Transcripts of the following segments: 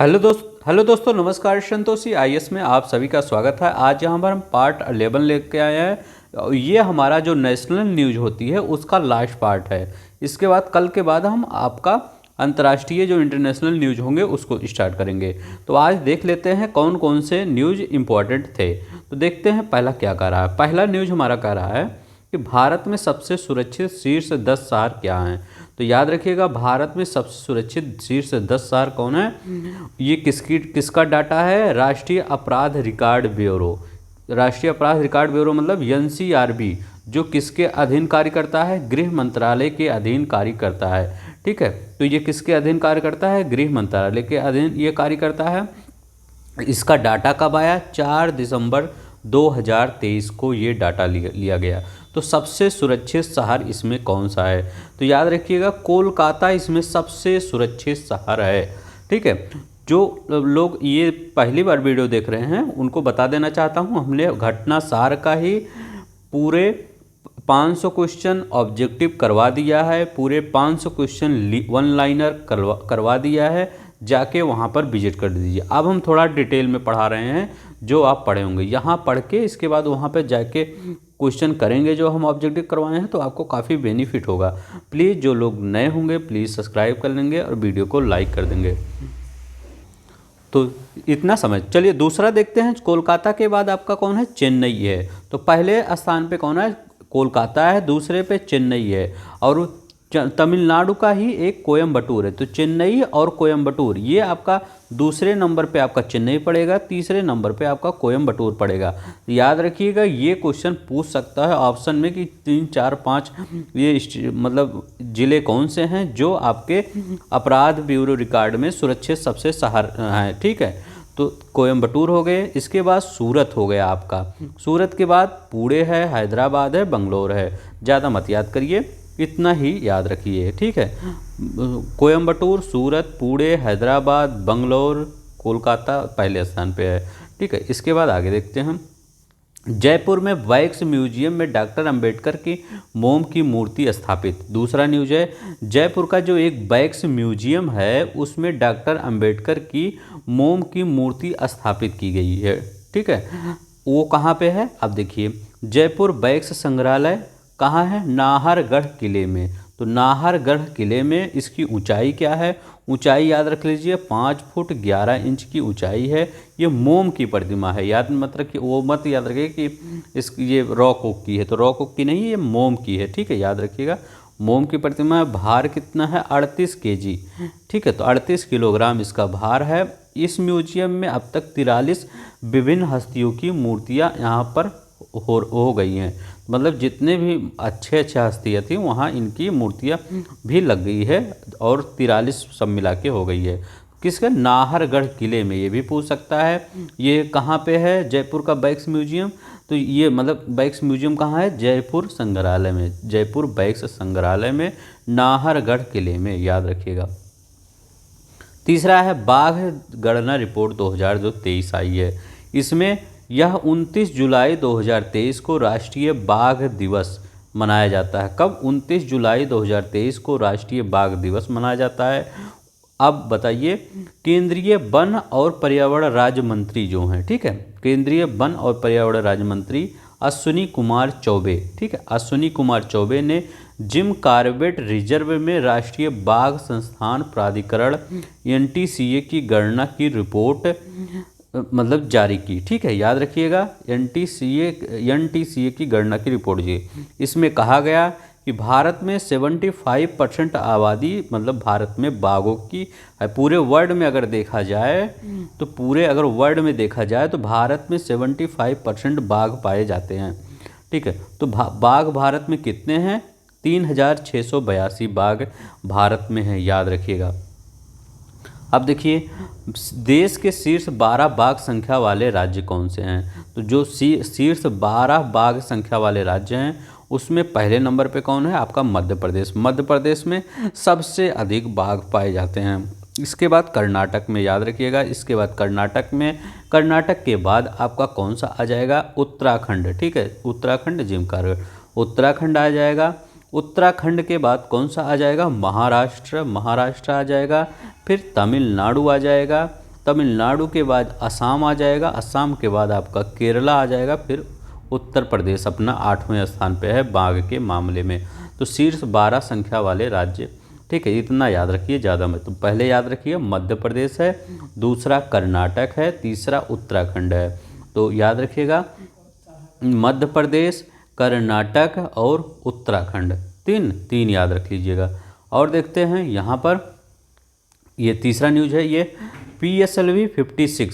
Hello दोस्तों, नमस्कार। Santoshi IAS में आप सभी का स्वागत है। आज यहाँ पर हम पार्ट 11 लेके आए हैं। ये हमारा जो नेशनल न्यूज होती है उसका लास्ट पार्ट है। इसके बाद कल के बाद हम आपका अंतर्राष्ट्रीय जो इंटरनेशनल न्यूज होंगे उसको स्टार्ट करेंगे। तो आज देख लेते हैं कौन कौन से न्यूज इम्पोर्टेंट थे। तो देखते हैं पहला क्या कह रहा है। पहला न्यूज हमारा कह रहा है कि भारत में सबसे सुरक्षित शीर्ष 10 शहर क्या हैं। तो याद रखिएगा, भारत में सबसे सुरक्षित शीर्ष 10 शहर कौन है। ये किसका डाटा है? राष्ट्रीय अपराध रिकॉर्ड ब्यूरो। राष्ट्रीय अपराध रिकॉर्ड ब्यूरो मतलब एनसीआरबी, जो किसके अधीन कार्य करता है? गृह मंत्रालय के अधीन कार्य करता है। ठीक है, तो ये किसके अधीन कार्य करता है? गृह मंत्रालय के अधीन ये कार्य करता है। इसका डाटा कब आया? 4 दिसंबर 2023 को ये डाटा लिया गया। तो सबसे सुरक्षित शहर इसमें कौन सा है? तो याद रखिएगा, कोलकाता इसमें सबसे सुरक्षित शहर है। ठीक है, जो लोग ये पहली बार वीडियो देख रहे हैं उनको बता देना चाहता हूँ, हमने घटना सार का ही पूरे 500 क्वेश्चन ऑब्जेक्टिव करवा दिया है। पूरे 500 क्वेश्चन वन लाइनर करवा दिया है। जाके वहाँ पर विजिट कर दीजिए। अब हम थोड़ा डिटेल में पढ़ा रहे हैं, जो आप पढ़े होंगे यहाँ पढ़ के इसके बाद वहाँ पर जाके क्वेश्चन करेंगे जो हम ऑब्जेक्टिव करवाए हैं, तो आपको काफ़ी बेनिफिट होगा। प्लीज़ जो लोग नए होंगे प्लीज़ सब्सक्राइब कर लेंगे और वीडियो को लाइक कर देंगे। तो इतना समझ चलिए। दूसरा देखते हैं, कोलकाता के बाद आपका कौन है? चेन्नई है। तो पहले स्थान पे कौन है? कोलकाता है। दूसरे पे चेन्नई है। और तमिलनाडु का ही एक कोयम्बटूर है। तो चेन्नई और कोयम्बटूर, ये आपका दूसरे नंबर पे आपका चेन्नई पड़ेगा, तीसरे नंबर पे आपका कोयम्बटूर पड़ेगा। याद रखिएगा, ये क्वेश्चन पूछ सकता है ऑप्शन में कि 3, 4, 5 ये मतलब ज़िले कौन से हैं जो आपके अपराध ब्यूरो रिकॉर्ड में सुरक्षित सबसे शहर हैं। ठीक है, तो कोयम्बटूर हो गए। इसके बाद सूरत हो गया आपका। सूरत के बाद पुणे है, हैदराबाद है, बंगलोर है। ज़्यादा मत याद करिए, इतना ही याद रखिए। ठीक है, कोयम्बटूर, सूरत, पुणे, हैदराबाद, बंगलोर, कोलकाता पहले स्थान पे है। ठीक है, इसके बाद आगे देखते हैं हम। जयपुर में वैक्स म्यूजियम में डॉक्टर अंबेडकर की मोम की मूर्ति स्थापित। दूसरा न्यूज है, जयपुर का जो एक वैक्स म्यूजियम है उसमें डॉक्टर अंबेडकर की मोम की मूर्ति स्थापित की गई है। ठीक है, वो कहाँ पे है? अब देखिए, जयपुर वैक्स संग्रहालय कहाँ है? नाहरगढ़ किले में। तो नाहरगढ़ किले में इसकी ऊंचाई क्या है? ऊंचाई याद रख लीजिए, 5 फुट 11 इंच की ऊंचाई है। ये मोम की प्रतिमा है। याद मत रखिए, वो मत याद रखिए कि ये रॉक ओक की है। तो रॉक ओक की नहीं, ये मोम की है। ठीक है, याद रखिएगा, मोम की प्रतिमा है। भार कितना है? 38 केजी। ठीक है, तो 38 किलोग्राम इसका भार है। इस म्यूजियम में अब तक 43 विभिन्न हस्तियों की मूर्तियाँ यहाँ पर हो गई हैं। मतलब जितने भी अच्छे हस्तियाँ थी वहाँ इनकी मूर्तियाँ भी लग गई है और 43 सब मिला के हो गई है। किसके? नाहरगढ़ किले में। ये भी पूछ सकता है। ये कहाँ पे है? जयपुर का वैक्स म्यूजियम। तो ये मतलब वैक्स म्यूजियम कहाँ है? जयपुर संग्रहालय में। जयपुर वैक्स संग्रहालय में, नाहरगढ़ किले में, याद रखिएगा। तीसरा है बाघ गणना रिपोर्ट 2023 आई है। इसमें यह 29 जुलाई 2023 को राष्ट्रीय बाघ दिवस मनाया जाता है। कब? 29 जुलाई 2023 को राष्ट्रीय बाघ दिवस मनाया जाता है। अब बताइए, केंद्रीय वन और पर्यावरण राज्य मंत्री जो हैं, ठीक है, केंद्रीय वन और पर्यावरण राज्य मंत्री अश्विनी कुमार चौबे, ठीक है, अश्विनी कुमार चौबे ने जिम कॉर्बेट रिजर्व में राष्ट्रीय बाघ संस्थान प्राधिकरण एनटीसीए की गणना की रिपोर्ट मतलब जारी की। ठीक है, याद रखिएगा, एनटीसीए की गणना की रिपोर्ट जी। इसमें कहा गया कि भारत में 75% आबादी, मतलब भारत में बाघों की पूरे वर्ल्ड में अगर देखा जाए तो अगर वर्ल्ड में देखा जाए तो भारत में 75% बाघ पाए जाते हैं। ठीक है, तो बाघ भारत में कितने हैं? 3682 बाघ भारत में हैं, याद रखिएगा। अब देखिए, देश के शीर्ष 12 बाघ संख्या वाले राज्य कौन से हैं? तो जो शीर्ष 12 बाघ संख्या वाले राज्य हैं उसमें पहले नंबर पे कौन है? आपका मध्य प्रदेश। मध्य प्रदेश में सबसे अधिक बाघ पाए जाते हैं। इसके बाद कर्नाटक में, याद रखिएगा। इसके बाद कर्नाटक के बाद आपका कौन सा आ जाएगा? उत्तराखंड। ठीक है, उत्तराखंड, जिम कॉर्बेट, उत्तराखंड आ जाएगा। उत्तराखंड के बाद कौन सा आ जाएगा? महाराष्ट्र आ जाएगा। फिर तमिलनाडु आ जाएगा तमिलनाडु के बाद असम आ जाएगा, असम के बाद आपका केरला आ जाएगा, फिर उत्तर प्रदेश अपना 8वें स्थान पे है बाघ के मामले में। तो शीर्ष 12 संख्या वाले राज्य, ठीक है, इतना याद रखिए, ज़्यादा मत। तो पहले याद रखिए मध्य प्रदेश है, दूसरा कर्नाटक है, तीसरा उत्तराखंड है। तो याद रखिएगा मध्य प्रदेश, कर्नाटक और उत्तराखंड, तीन याद रख लीजिएगा। और देखते हैं यहाँ पर, ये तीसरा न्यूज है, ये PSLV 56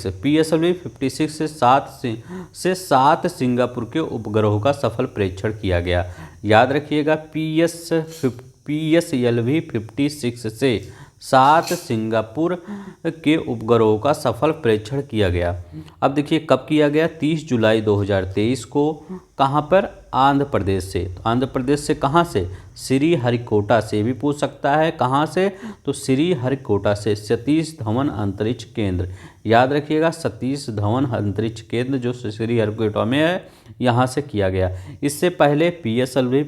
से सात सिंगापुर के उपग्रहों का सफल परीक्षण किया गया। याद रखिएगा PSLV 56 से 7 सिंगापुर के उपग्रहों का सफल परीक्षण किया गया। अब देखिए कब किया गया, 30 जुलाई 2023 को। कहाँ पर, आंध्र प्रदेश से। तो आंध्र प्रदेश से कहाँ से, श्रीहरिकोटा से भी पूछ सकता है, कहाँ से, तो श्रीहरिकोटा से सतीश धवन अंतरिक्ष केंद्र। याद रखिएगा सतीश धवन अंतरिक्ष केंद्र जो श्रीहरिकोटा में है, यहाँ से किया गया। इससे पहले PSLV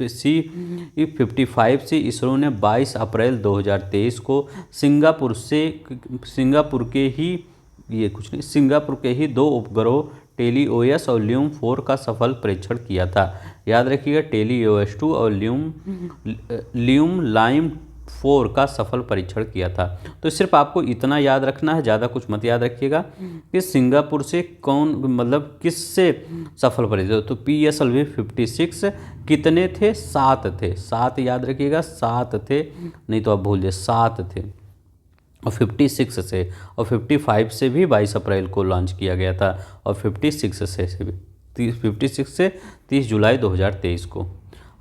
C-55 से इसरो ने 22 अप्रैल 2023 को सिंगापुर के ही 2 उपग्रहों टेलीओएस और ल्यूम 4 का सफल परीक्षण किया था। याद रखिएगा टेलीओएस 2 और ल्यूम लाइम 4 का सफल परीक्षण किया था। तो सिर्फ आपको इतना याद रखना है, ज़्यादा कुछ मत याद रखिएगा कि सिंगापुर से कौन, मतलब किससे सफल परीक्षण। तो PSLV 56 कितने थे, 7 थे, 7 याद रखिएगा, 7 थे, नहीं तो आप भूल जाइए 7 थे। और 56 से और 55 से भी 22 अप्रैल को लॉन्च किया गया था, और 56 से 30 जुलाई 2023 को।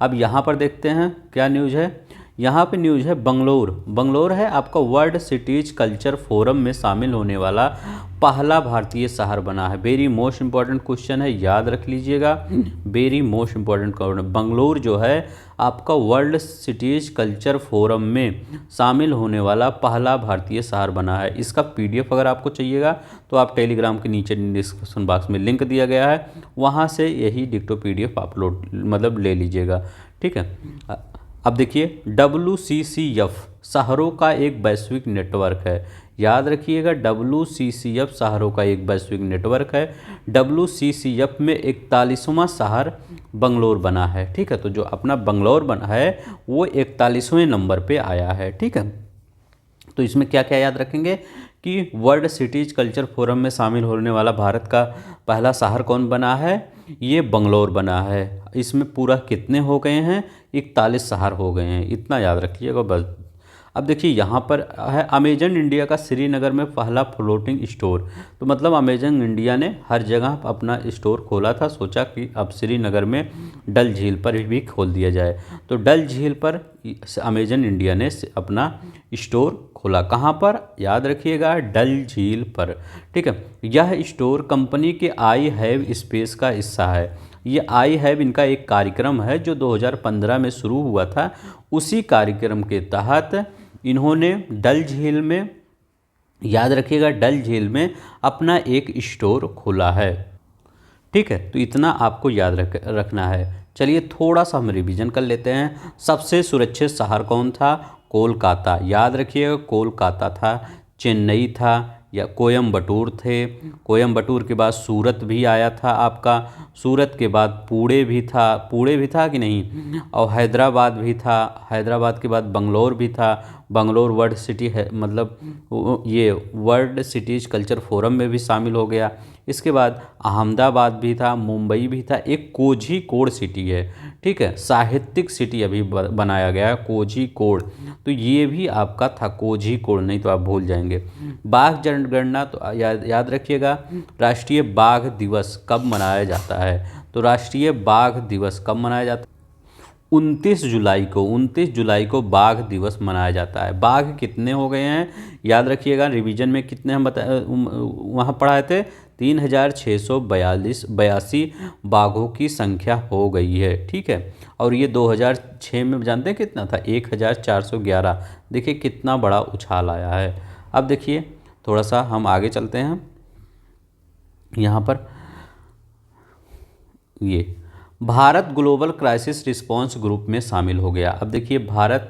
अब यहाँ पर देखते हैं क्या न्यूज़ है। यहाँ पे न्यूज़ है बंगलोर है आपका वर्ल्ड सिटीज कल्चर फोरम में शामिल होने वाला पहला भारतीय शहर बना है। वेरी मोस्ट इंपॉर्टेंट क्वेश्चन है, याद रख लीजिएगा, very most important question. Bangalore जो है आपका वर्ल्ड सिटीज कल्चर फोरम में शामिल होने वाला पहला भारतीय शहर बना है। इसका PDF अगर आपको चाहिएगा तो आप टेलीग्राम के नीचे डिस्क्रिप्शन बॉक्स में लिंक दिया गया है, वहाँ से यही डिक्टो PDF अपलोड मतलब ले लीजिएगा, ठीक है। अब देखिए WCCF शहरों का एक वैश्विक नेटवर्क है। याद रखिएगा WCCF शहरों का एक वैश्विक नेटवर्क है। WCCF में 41वां शहर बंगलोर बना है, ठीक है। तो जो अपना बंगलोर बना है वो 41वें नंबर पे आया है, ठीक है। तो इसमें क्या क्या याद रखेंगे कि वर्ल्ड सिटीज कल्चर फोरम में शामिल होने वाला भारत का पहला शहर कौन बना है, ये बंगलोर बना है। इसमें पूरा कितने हो गए हैं, 41 शहर हो गए हैं, इतना याद रखिएगा बस। अब देखिए यहाँ पर है अमेजन इंडिया का श्रीनगर में पहला फ्लोटिंग स्टोर। तो मतलब अमेजन इंडिया ने हर जगह अपना स्टोर खोला था, सोचा कि अब श्रीनगर में डल झील पर भी खोल दिया जाए। तो डल झील पर अमेजन इंडिया ने अपना स्टोर खोला। कहाँ पर, याद रखिएगा डल झील पर, ठीक है। यह स्टोर कंपनी के आई हैव स्पेस का हिस्सा है। ये आई हैव इनका एक कार्यक्रम है जो 2015 में शुरू हुआ था। उसी कार्यक्रम के तहत इन्होंने डल झील में, याद रखिएगा डल झील में अपना एक स्टोर खोला है, ठीक है। तो इतना आपको याद रखना है। चलिए थोड़ा सा हम रिवीजन कर लेते हैं। सबसे सुरक्षित शहर कौन था, कोलकाता। याद रखिएगा कोलकाता था, चेन्नई था या कोयम्बटूर थे। कोयम्बटूर के बाद सूरत भी आया था आपका, सूरत के बाद पुणे भी था कि नहीं, और हैदराबाद भी था। हैदराबाद के बाद बंगलोर भी था। बंगलोर वर्ल्ड सिटी है, मतलब ये वर्ल्ड सिटीज कल्चर फोरम में भी शामिल हो गया। इसके बाद अहमदाबाद भी था, मुंबई भी था। एक कोझीकोड सिटी है, ठीक है, साहित्यिक सिटी अभी बनाया गया है कोझीकोड। तो ये भी आपका था कोझीकोड, नहीं तो आप भूल जाएंगे। बाघ जनगणना, तो याद रखिएगा राष्ट्रीय बाघ दिवस कब मनाया जाता है। तो राष्ट्रीय बाघ दिवस कब मनाया जाता है, 29 जुलाई को बाघ दिवस मनाया जाता है। बाघ कितने हो गए हैं, याद रखिएगा रिवीजन में कितने हम वहाँ पढ़ाए थे, 3682 बाघों की संख्या हो गई है, ठीक है। और ये 2006 में जानते हैं कितना था, 1411। देखिए कितना बड़ा उछाल आया है। अब देखिए थोड़ा सा हम आगे चलते हैं। यहाँ पर ये Bharat global crisis response group में शामिल हो गया। अब देखिए भारत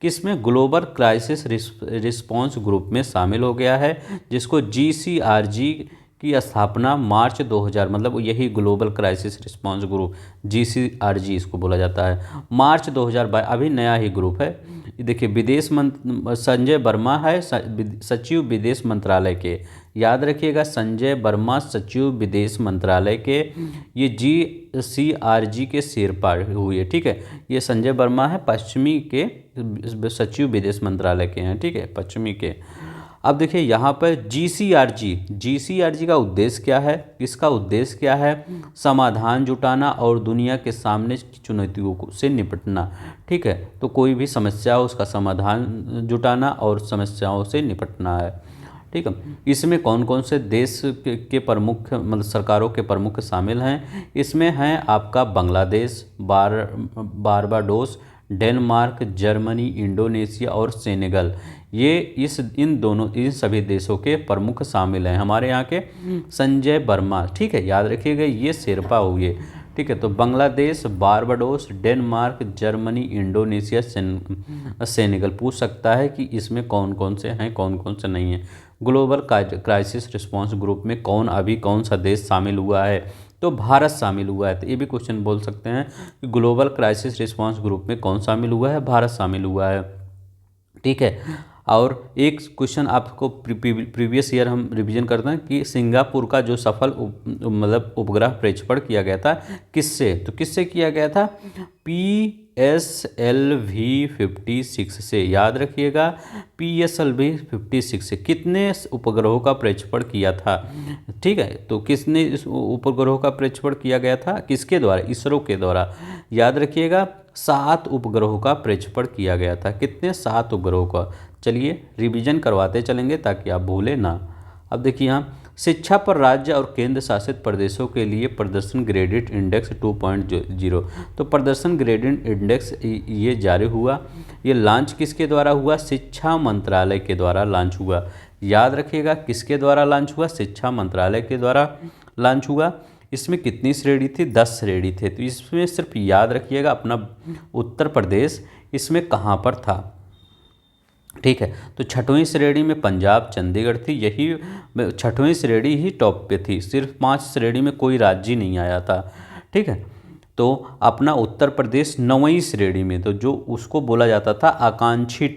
किस में ग्लोबल क्राइसिस रिस्पांस ग्रुप में शामिल हो गया है, जिसको GCRG की स्थापना मार्च 2000, मतलब यही global crisis response group GCRG इसको बोला जाता है, मार्च 2022। अभी नया ही ग्रुप है। देखिए विदेश मंत्री संजय वर्मा है सचिव विदेश मंत्रालय के, याद रखिएगा संजय वर्मा सचिव विदेश मंत्रालय के। ये GCRG के शेरपा हुए, ठीक है। ये संजय वर्मा है पश्चिमी के सचिव विदेश मंत्रालय के हैं, ठीक है, पश्चिमी के। अब देखिए यहाँ पर GCRG का उद्देश्य क्या है, इसका उद्देश्य क्या है, समाधान जुटाना और दुनिया के सामने की चुनौतियों से निपटना, ठीक है। तो कोई भी समस्या हो उसका समाधान जुटाना और समस्याओं से निपटना है, ठीक है। इसमें कौन कौन से देश के प्रमुख, मतलब सरकारों के प्रमुख शामिल हैं, इसमें हैं आपका Bangladesh, Barbados, Denmark, Germany, Indonesia और सेनेगल। ये इन सभी देशों के प्रमुख शामिल हैं। हमारे यहाँ के संजय वर्मा, ठीक है, याद रखिएगा ये शेरपा हुए, ठीक है। तो Bangladesh, Barbados, Denmark, Germany, Indonesia, Senegal पूछ सकता है कि इसमें कौन कौन से हैं, कौन कौन से नहीं हैं। ग्लोबल क्राइसिस रिस्पांस ग्रुप में कौन सा देश शामिल हुआ है, तो भारत शामिल हुआ है। तो ये भी क्वेश्चन बोल सकते हैं कि ग्लोबल क्राइसिस रिस्पांस ग्रुप में कौन शामिल हुआ है, भारत शामिल हुआ है, ठीक है। और एक क्वेश्चन आपको प्रीवियस ईयर हम रिवीजन करते हैं कि सिंगापुर का जो सफल मतलब उपग्रह प्रक्षेपण किया गया था किससे, तो किससे किया गया था, PSLV-56 से, याद रखिएगा PSLV-56 से। कितने उपग्रहों का प्रक्षेपण किया था, ठीक है। तो किसने इस उपग्रहों का प्रक्षेपण किया गया था, किसके द्वारा, इसरो के द्वारा, याद रखिएगा 7 उपग्रहों का प्रक्षेपण किया गया था। कितने, 7 उपग्रहों का। चलिए रिवीजन करवाते चलेंगे ताकि आप भूलें ना। अब देखिए यहाँ शिक्षा पर राज्य और केंद्र शासित प्रदेशों के लिए प्रदर्शन ग्रेडिट इंडेक्स 2.0, तो प्रदर्शन ग्रेडिट इंडेक्स ये जारी हुआ। ये लॉन्च किसके द्वारा हुआ, शिक्षा मंत्रालय के द्वारा लॉन्च हुआ। याद रखिएगा किसके द्वारा लॉन्च हुआ, शिक्षा मंत्रालय के द्वारा लॉन्च हुआ। इसमें कितनी श्रेणी थी, 10 श्रेणी थे। तो इसमें सिर्फ याद रखिएगा अपना उत्तर प्रदेश इसमें कहाँ पर था, ठीक है। तो 6वीं श्रेणी में पंजाब चंडीगढ़ थी, यही 6वीं श्रेणी ही टॉप पे थी, सिर्फ 5 श्रेणी में कोई राज्य नहीं आया था, ठीक है। तो अपना उत्तर प्रदेश 9वीं श्रेणी में, तो जो उसको बोला जाता था आकांक्षी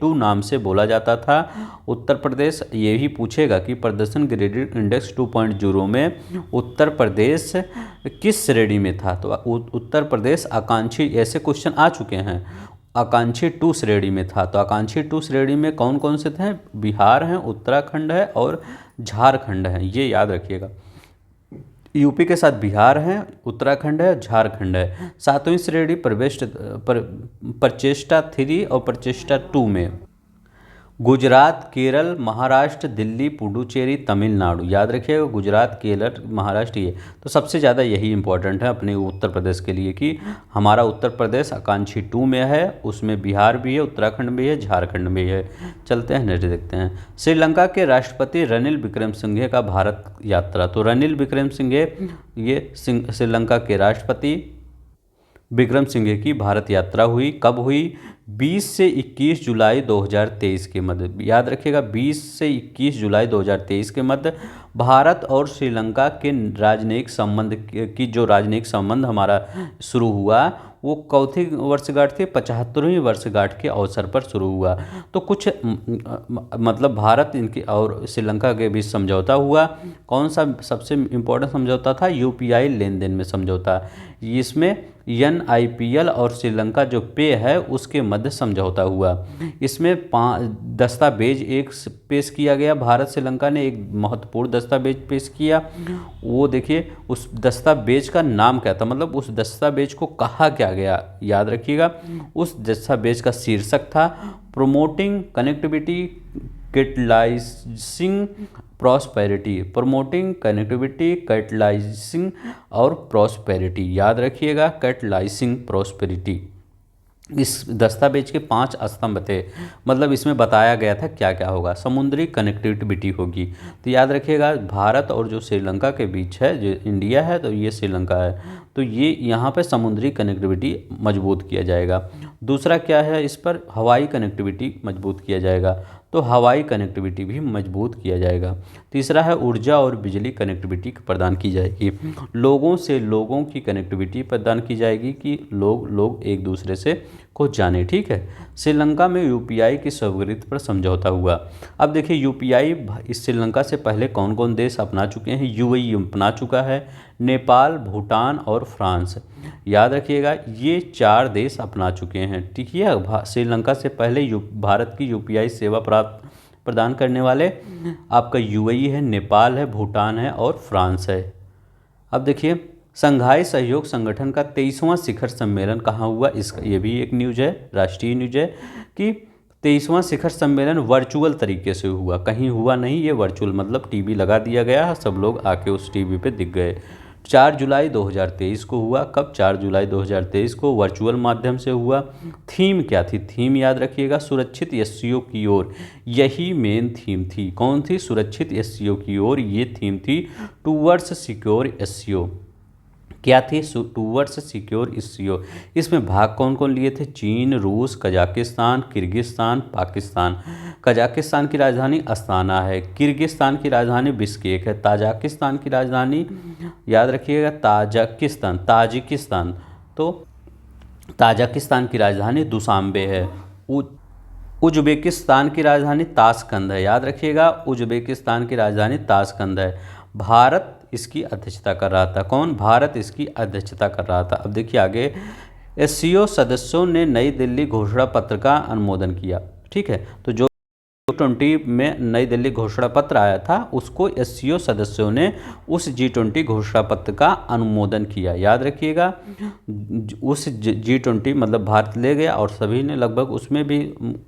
2 नाम से बोला जाता था उत्तर प्रदेश। ये भी पूछेगा कि प्रदर्शन ग्रेडिट इंडेक्स 2.0 में उत्तर प्रदेश किस श्रेणी में था, तो उत्तर प्रदेश आकांक्षी, ऐसे क्वेश्चन आ चुके हैं, आकांक्षी 2 श्रेणी में था। तो आकांक्षी 2 श्रेणी में कौन कौन से थे, बिहार है, उत्तराखंड है और झारखंड है, ये याद रखिएगा। यूपी के साथ बिहार है, उत्तराखंड है, झारखंड है। 7वीं श्रेणी प्रचेष्टा 3 और प्रचेष्टा 2 में गुजरात, केरल, महाराष्ट्र, दिल्ली, पुडुचेरी, तमिलनाडु, याद रखिएगा गुजरात, केरल, महाराष्ट्र, ये तो सबसे ज़्यादा यही इंपॉर्टेंट है अपने उत्तर प्रदेश के लिए कि हमारा उत्तर प्रदेश आकांक्षी 2 में है, उसमें बिहार भी है, उत्तराखंड भी है, झारखंड भी है। चलते हैं नेक्स्ट देखते हैं। श्रीलंका के राष्ट्रपति रनिल विक्रमसिंघे का भारत यात्रा, तो रनिल विक्रमसिंघे ये श्रीलंका के राष्ट्रपति विक्रमसिंघे की भारत यात्रा हुई, कब हुई, 20 से 21 जुलाई 2023 के मध्य, याद रखिएगा 20 से 21 जुलाई 2023 के मध्य। भारत और श्रीलंका के राजनयिक संबंध की जो राजनयिक संबंध हमारा शुरू हुआ वो कौथी वर्षगांठ थी, 75वीं वर्षगांठ के अवसर पर शुरू हुआ। तो कुछ मतलब भारत इनके और श्रीलंका के बीच समझौता हुआ। कौन सा सबसे इम्पोर्टेंट समझौता था, UPI लेन देन में समझौता। इसमें NIPL और श्रीलंका जो पे है उसके मध्य समझौता हुआ। इसमें 5 दस्तावेज एक पेश किया गया, भारत श्रीलंका ने एक महत्वपूर्ण दस्तावेज पेश किया। वो देखिए उस दस्तावेज का नाम क्या था, मतलब उस दस्तावेज को कहा क्या गया, याद रखिएगा उस दस्तावेज का शीर्षक था promoting connectivity catalysing prosperity, promoting connectivity catalysing और प्रॉस्पेरिटी, याद रखिएगा कैटलाइजिंग प्रॉस्पेरिटी। इस दस्तावेज के 5 स्तंभ थे, मतलब इसमें बताया गया था क्या क्या होगा। समुद्री कनेक्टिविटी होगी, तो याद रखिएगा भारत और जो श्रीलंका के बीच है, जो इंडिया है तो ये श्रीलंका है, तो ये यहाँ पे समुद्री कनेक्टिविटी मजबूत किया जाएगा। दूसरा क्या है, इस पर हवाई कनेक्टिविटी मजबूत किया जाएगा, तो हवाई कनेक्टिविटी भी मजबूत किया जाएगा। तीसरा है ऊर्जा और बिजली कनेक्टिविटी प्रदान की जाएगी, लोगों से लोगों की कनेक्टिविटी प्रदान की जाएगी कि लोग एक दूसरे से को जाने। ठीक है, श्रीलंका में यूपीआई की स्वीकृति पर समझौता हुआ। अब देखिए यूपीआई इस श्रीलंका से पहले कौन कौन देश अपना चुके हैं। यूएई अपना चुका है, नेपाल, भूटान और फ्रांस। याद रखिएगा ये 4 देश अपना चुके हैं। ठीक है, श्रीलंका से पहले भारत की यूपीआई सेवा प्रदान करने वाले आपका यूएई है, नेपाल है, भूटान है और फ्रांस है। अब देखिए संघाई सहयोग संगठन का 23वां शिखर सम्मेलन कहाँ हुआ, इसका ये भी एक न्यूज है, राष्ट्रीय न्यूज है कि 23वां शिखर सम्मेलन वर्चुअल तरीके से हुआ, कहीं हुआ नहीं, ये वर्चुअल मतलब टीवी लगा दिया गया, सब लोग आके उस टीवी पे दिख गए। 4 जुलाई 2023 को हुआ। कब? 4 जुलाई 2023 को वर्चुअल माध्यम से हुआ। थीम क्या थी? थीम याद रखिएगा सुरक्षित एससीओ की ओर, यही मेन थीम थी। कौन थी? सुरक्षित एससीओ की ओर, ये थीम थी टूवर्ड्स सिक्योर एससीओ। क्या थी? Towards secure SCO. इसमें भाग कौन कौन लिए थे? चीन, रूस, कजाकिस्तान, किर्गिस्तान, पाकिस्तान। कजाकिस्तान की राजधानी अस्ताना है, किर्गिस्तान की राजधानी बिश्केक है, ताजिकिस्तान की राजधानी याद रखिएगा ताजिकिस्तान, तो ताजिकिस्तान की राजधानी दुशांबे है। उज्बेकिस्तान की राजधानी ताशकंद है, याद रखिएगा उज्बेकिस्तान की राजधानी ताशकंद है। भारत इसकी अध्यक्षता कर रहा था। कौन? भारत इसकी अध्यक्षता कर रहा था। अब देखिए आगे, एससीओ सदस्यों ने नई दिल्ली घोषणा पत्र का अनुमोदन किया। ठीक है, तो जो G20 में नई दिल्ली घोषणा पत्र आया था उसको एससीओ सदस्यों ने उस G20 घोषणा पत्र का अनुमोदन किया। याद रखिएगा उस G20 मतलब भारत ले गया और सभी ने लगभग, उसमें भी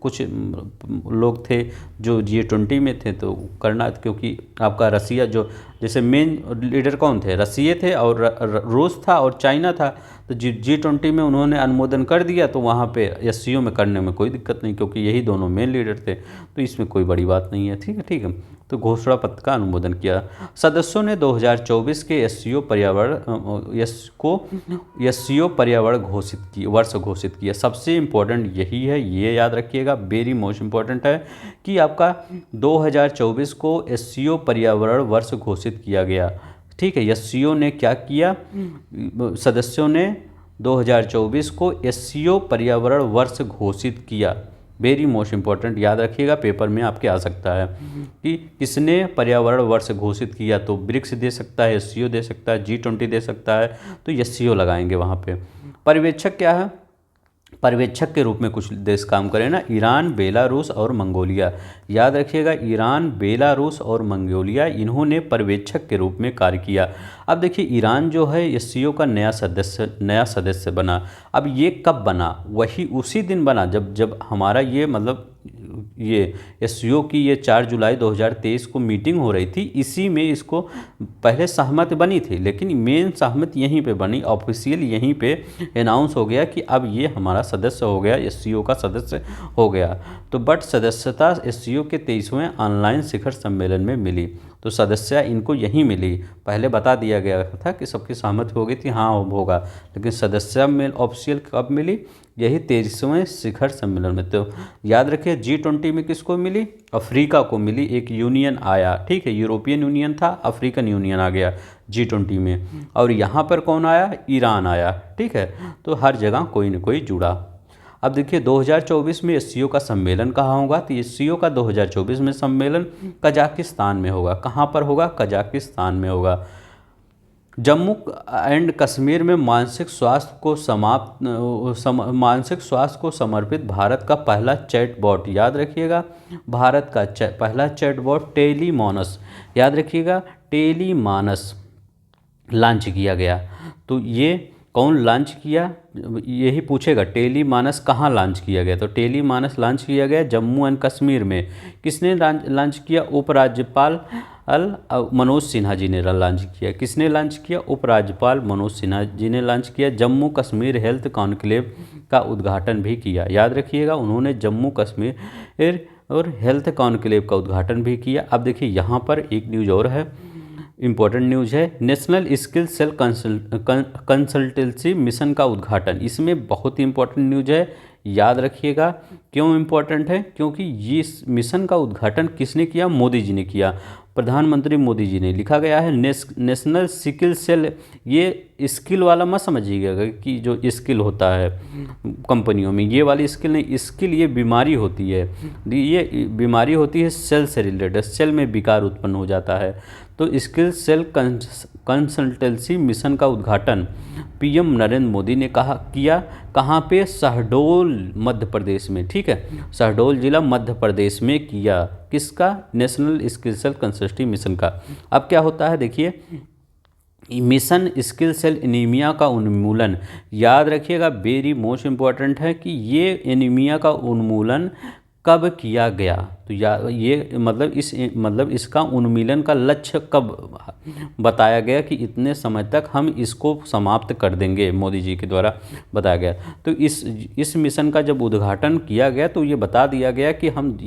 कुछ लोग थे जो G20 में थे तो करना, क्योंकि आपका रसिया जो जैसे मेन लीडर कौन थे? रसिया थे और रूस था और चाइना था, तो G20 में उन्होंने अनुमोदन कर दिया, तो वहाँ पे एससीओ में करने में कोई दिक्कत नहीं, क्योंकि यही दोनों मेन लीडर थे, तो इसमें कोई बड़ी बात नहीं है। ठीक है, तो घोषणा पत्र का अनुमोदन किया। सदस्यों ने 2024 के एससीओ पर्यावरण वर्ष घोषित किया। सबसे इम्पोर्टेंट यही है, ये याद रखिएगा, वेरी मोस्ट इम्पोर्टेंट है कि आपका 2024 को एससीओ पर्यावरण वर्ष घोषित किया गया। ठीक है, एससीओ ने क्या किया? सदस्यों ने 2024 को एससीओ पर्यावरण वर्ष घोषित किया। वेरी मोस्ट इम्पॉर्टेंट, याद रखिएगा, पेपर में आपके आ सकता है कि किसने पर्यावरण वर्ष घोषित किया। तो ब्रिक्स दे सकता है, एससीओ दे सकता है, G20 दे सकता है, तो एससीओ लगाएंगे वहाँ पे। पर्यवेक्षक क्या है? पर्यवेक्षक के रूप में कुछ देश काम करें ना, ईरान, बेलारूस और मंगोलिया। याद रखिएगा ईरान, बेलारूस और मंगोलिया, इन्होंने पर्यवेक्षक के रूप में कार्य किया। अब देखिए ईरान जो है एससीओ का नया सदस्य बना। अब ये कब बना? वही उसी दिन बना जब हमारा ये मतलब ये एससीओ की ये 4 जुलाई 2023 को मीटिंग हो रही थी, इसी में इसको पहले सहमति बनी थी, लेकिन मेन सहमति यहीं पे बनी, ऑफिशियल यहीं पे अनाउंस हो गया कि अब ये हमारा सदस्य हो गया, एससीओ का सदस्य हो गया। तो बट सदस्यता एससीओ के 23वें ऑनलाइन शिखर सम्मेलन में मिली, तो सदस्य इनको यहीं मिली। पहले बता दिया गया था कि सबकी सहमति हो गई थी, हाँ होगा, लेकिन सदस्य में ऑफिशियल कब मिली? यही 23वें शिखर सम्मेलन में। तो याद रखिए G20 में किसको मिली? अफ्रीका को मिली, एक यूनियन आया। ठीक है, यूरोपियन यूनियन था, अफ्रीकन यूनियन आ गया G20 में, और यहाँ पर कौन आया? ईरान आया। ठीक है, तो हर जगह कोई न कोई जुड़ा। अब देखिए 2024 में एससीओ का सम्मेलन कहाँ होगा? तो एससीओ का 2024 में सम्मेलन कजाकिस्तान में होगा। कहाँ पर होगा? कजाकिस्तान में होगा। जम्मू एंड कश्मीर में मानसिक स्वास्थ्य को समर्पित भारत का पहला चैटबॉट, याद रखिएगा, भारत का पहला चैटबॉट टेलीमानस, याद रखिएगा टेलीमानस लॉन्च किया गया। तो ये कौन लॉन्च किया? यही पूछेगा, टेलीमानस कहाँ लॉन्च किया गया? तो टेलीमानस लॉन्च किया गया जम्मू एंड कश्मीर में। किसने लॉन्च किया? उपराज्यपाल मनोज सिन्हा जी ने लॉन्च किया। किसने लॉन्च किया? उपराज्यपाल मनोज सिन्हा जी ने लॉन्च किया। जम्मू कश्मीर हेल्थ कॉन्क्लेव का उद्घाटन भी किया। याद रखिएगा, उन्होंने जम्मू कश्मीर और हेल्थ कॉन्क्लेव का उद्घाटन भी किया। अब देखिए यहाँ पर एक न्यूज़ और है, इम्पोर्टेंट न्यूज़ है, national skill cell consultancy mission का उद्घाटन। इसमें बहुत ही इंपॉर्टेंट न्यूज़ है, याद रखिएगा। क्यों इम्पोर्टेंट है? क्योंकि ये इस मिशन का उद्घाटन किसने किया? मोदी जी ने किया, प्रधानमंत्री मोदी जी ने। लिखा गया है नेशनल स्किल सेल। ये स्किल वाला मत समझिएगा कि जो स्किल होता है कंपनियों में, ये वाली स्किल नहीं। स्किल ये बीमारी होती है, ये बीमारी होती है सेल से रिलेटेड, सेल में विकार उत्पन्न हो जाता है। तो स्किल सेल कंसल्टेंसी मिशन का उद्घाटन पीएम नरेंद्र मोदी ने किया। कहाँ पे? शहडोल मध्य प्रदेश में। ठीक है, शहडोल जिला मध्य प्रदेश में किया। किसका? National skill cell consultancy mission का। अब क्या होता है देखिए, मिशन स्किल सेल एनीमिया का उन्मूलन। याद रखिएगा, वेरी मोस्ट इम्पॉर्टेंट है कि ये एनीमिया का उन्मूलन कब किया गया। तो ये मतलब इसका उन्मूलन का लक्ष्य कब बताया गया कि इतने समय तक हम इसको समाप्त कर देंगे, मोदी जी के द्वारा बताया गया। तो इस मिशन का जब उद्घाटन किया गया तो ये बता दिया गया कि हम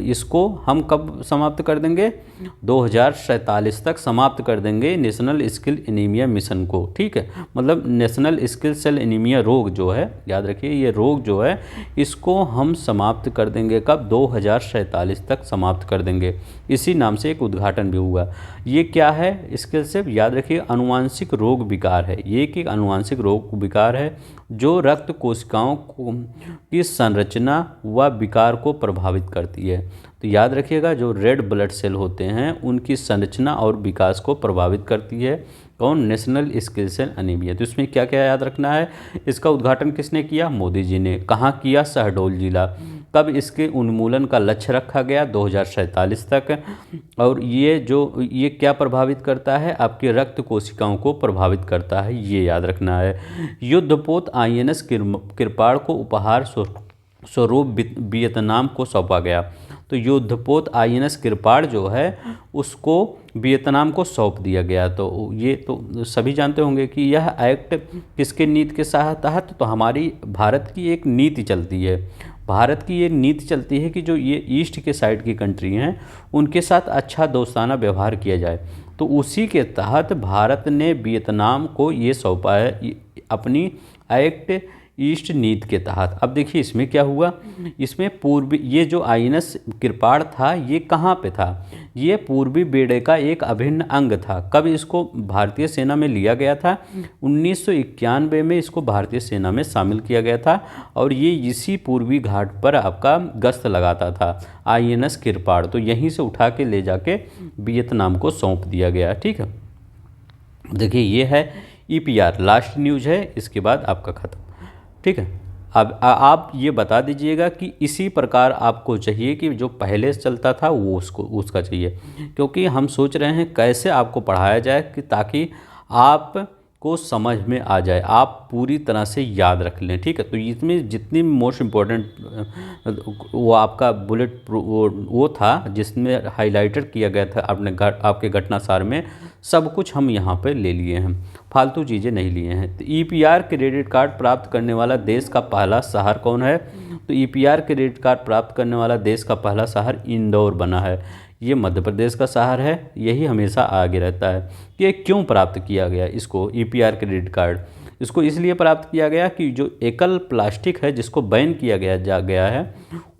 इसको हम कब समाप्त कर देंगे? 2047 तक समाप्त कर देंगे नेशनल स्किल एनीमिया मिशन को। ठीक है, मतलब नेशनल स्किल सेल एनीमिया रोग जो है, याद रखिए, ये रोग जो है इसको हम समाप्त कर देंगे कब? 2047 तक समाप्त कर देंगे। इसी नाम से एक उद्घाटन भी हुआ। ये क्या है? स्किल सेल, याद रखिए, अनुवांशिक रोग विकार है। ये एक अनुवांशिक रोग विकार है जो रक्त कोशिकाओं की संरचना व विकार को प्रभावित करती है। तो याद रखिएगा, जो रेड ब्लड सेल होते हैं उनकी संरचना और विकास को प्रभावित करती है। कौन? National skill cell anaemia. तो इसमें क्या क्या याद रखना है? इसका उद्घाटन किसने किया? मोदी जी ने। कहाँ किया? शहडोल जिला। कब इसके उन्मूलन का लक्ष्य रखा गया? 2047 तक। और ये क्या प्रभावित करता है? आपके रक्त कोशिकाओं को प्रभावित करता है, ये याद रखना है। युद्धपोत INS किरपाड़ को उपहार स्वरूप वियतनाम को सौंपा गया। तो युद्धपोत INS किरपाड़ जो है उसको वियतनाम को सौंप दिया गया। तो ये तो सभी जानते होंगे कि यह एक्ट किसके नीति के तहत? तो हमारी भारत की एक नीति चलती है। भारत की ये नीति चलती है कि जो ये ईस्ट के साइड की कंट्री हैं उनके साथ अच्छा दोस्ताना व्यवहार किया जाए। तो उसी के तहत भारत ने वियतनाम को ये सौंपा है अपनी एक्ट ईस्ट नीति के तहत। अब देखिए इसमें क्या हुआ, इसमें पूर्वी, ये जो INS किरपाड़ था ये कहाँ पे था? ये पूर्वी बेड़े का एक अभिन्न अंग था। कब इसको भारतीय सेना में लिया गया था? 1991 में इसको भारतीय सेना में शामिल किया गया था और ये इसी पूर्वी घाट पर आपका गश्त लगाता था INS किरपाड़। तो यहीं से उठा के ले जाके वियतनाम को सौंप दिया गया। ठीक है, देखिए ये है EPR, लास्ट न्यूज़ है, इसके बाद आपका खत्म। ठीक है, अब आप ये बता दीजिएगा कि इसी प्रकार आपको चाहिए कि जो पहले चलता था वो उसका चाहिए, क्योंकि हम सोच रहे हैं कैसे आपको पढ़ाया जाए कि ताकि आपको समझ में आ जाए, आप पूरी तरह से याद रख लें। ठीक है, तो इसमें जितनी मोस्ट इम्पोर्टेंट वो आपका बुलेट वो था जिसमें हाईलाइटेड किया गया था आपके घटनासार में, सब कुछ हम यहाँ पे ले लिए हैं, फालतू चीज़ें नहीं लिए हैं। तो EPR क्रेडिट कार्ड प्राप्त करने वाला देश का पहला शहर कौन है? तो EPR क्रेडिट कार्ड प्राप्त करने वाला देश का पहला शहर इंदौर बना है। ये मध्य प्रदेश का शहर है, यही हमेशा आगे रहता है। कि क्यों प्राप्त किया गया इसको EPR क्रेडिट कार्ड? इसको इसलिए प्राप्त किया गया कि जो एकल प्लास्टिक है जिसको बैन किया गया है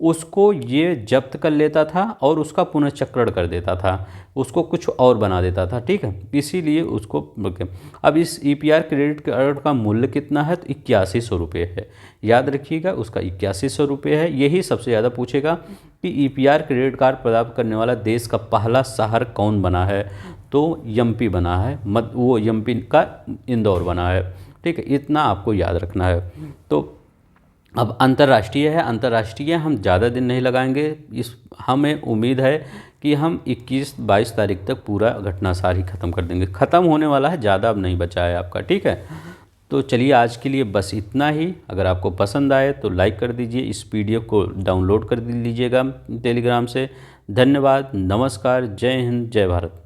उसको ये जब्त कर लेता था और उसका पुनर्चक्रण कर देता था, उसको कुछ और बना देता था। ठीक है, इसीलिए उसको। अब इस EPR क्रेडिट कार्ड का मूल्य कितना है? तो 8100 रुपये है। याद रखिएगा, उसका 8100 रुपये है। यही सबसे ज़्यादा पूछेगा कि EPR क्रेडिट कार्ड प्राप्त करने वाला देश का पहला शहर कौन बना है? तो MP बना है, वो MP का इंदौर बना है। ठीक है, इतना आपको याद रखना है। तो अब अंतर्राष्ट्रीय है, अंतर्राष्ट्रीय हम ज़्यादा दिन नहीं लगाएंगे। हमें उम्मीद है कि हम 21-22 तारीख तक पूरा घटनासार ही ख़त्म कर देंगे। ख़त्म होने वाला है, ज़्यादा अब नहीं बचा है आपका। ठीक है, तो चलिए आज के लिए बस इतना ही। अगर आपको पसंद आए तो लाइक कर दीजिए, इस PDF को डाउनलोड कर लीजिएगा टेलीग्राम से, धन्यवाद, नमस्कार, जय हिंद, जय भारत।